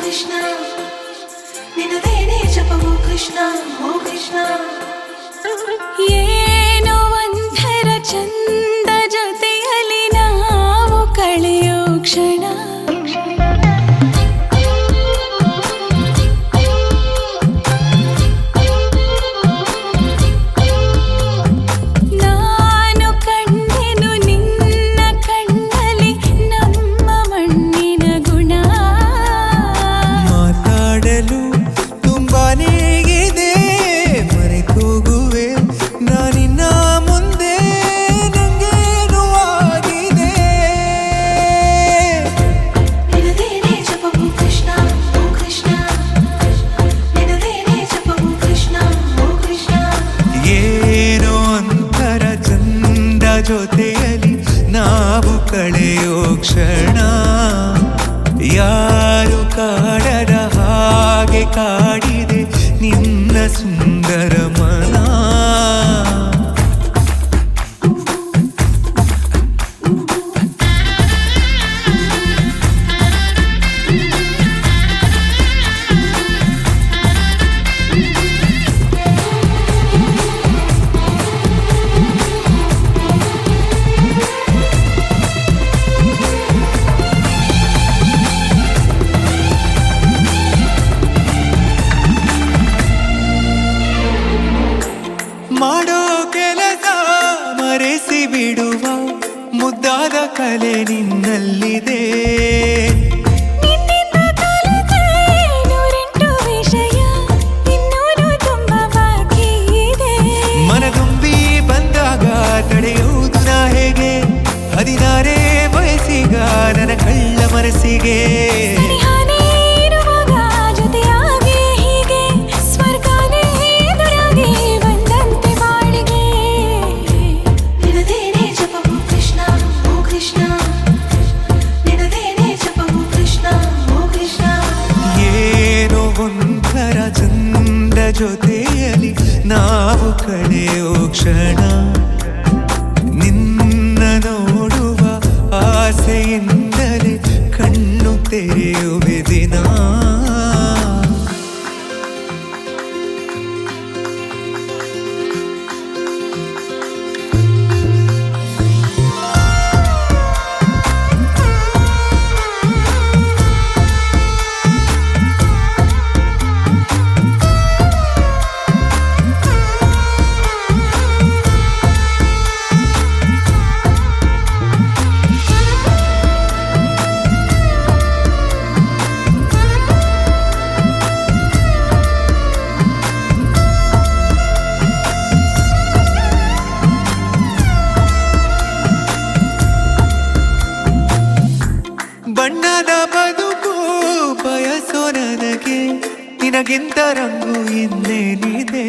ಕೃಷ್ಣ ನಿನದೇನೇ ಜಪವೋ ಕೃಷ್ಣ ಓ ಕೃಷ್ಣ ಏನೋ ಒಂಥರ ಚಂದ ಜೊತೆಯಲ್ಲಿ ನಾವು ಕಳೆಯೋ ಕ್ಷಣ ನಾನು ಕಂಡೆನು ನಿನ್ನ ಕಣ್ಣಲ್ಲಿ ನಮ್ಮ ಮಣ್ಣಿನ ಗುಣ ಮಾತಾಡಲು ತುಂಬಾನೇ ಇದೆ ಮರೆತೋಗುವೆ ನಾನಿನ್ನ ಮುಂದೆ ನಂಗೇನು ಆಗಿದೆ ನಿನದೇನೇ ಜಪವೋ ಕೃಷ್ಣ ಓ ಕೃಷ್ಣ ನಿನದೇನೇ ಜಪವೋ ಕೃಷ್ಣ ಓ ಕೃಷ್ಣ ಏನೋ ಒಂಥರ ಚಂದ ಜೊತೆಯಲ್ಲಿ ನಾವು ಕಳೆಯೋ ಕ್ಷಣ ಯಾರು ಕಾಡದ ಹಾಗೆ ಕಾಡಿದೆ ನಿನ್ನ ಸುಂದರ ಮನ ಮಾಡೋ ಕೆಲಸ ಮರೆಸಿ ಬಿಡುವ ಮುದ್ದಾದ ಕಲೆ ನಿನ್ನಲ್ಲಿದೆ ನಿನ್ನಿಂದ ಕಲಿತೆ ನೂರೆಂಟು ವಿಷಯ ಇನ್ನೂರು ತುಂಬ ಬಾಕಿ ಇದೆ ಮನದುಂಬಿ ಬಂದಾಗ ತಡೆಯುವುದು ನಾ ಹೇಗೆ 16 ವಯಸ್ಸಿಗ ನನ್ನ ಕಳ್ಳ ಮನಸ್ಸಿಗೆ ಸನಿಹಾನೇ ಇರುವಾಗ ಜೊತೆಯಾಗಿ ಹೀಗೆ ಸ್ವರ್ಗನೇ ಎದುರಾಗಿ ಬಂದಂತೆ ಬಾಳಿಗೆ ನಿನದೇನೇ ಜಪವೋ ಕೃಷ್ಣ ಓ ಕೃಷ್ಣ ನಿನದೇನೇ ಜಪವೋ ಕೃಷ್ಣ ಓ ಕೃಷ್ಣ ಏನೋ ಒಂಥರ ಚಂದ ಜೊತೆಯಲ್ಲಿ ನಾವು ಕಳೆಯೋ ಕ್ಷಣ ನಿನ್ನ ನೋಡುವ ಆಸೆಯಿಂದಲೇ ಕಣ್ಣು ತೆರೆಯುವೆ ದಿನ ಬಣ್ಣದ ಬದುಕು ಬಯಸೋ ನನಗೆ ನಿನಗಿಂತ ರಂಗು ಇನ್ನೇನಿದೆ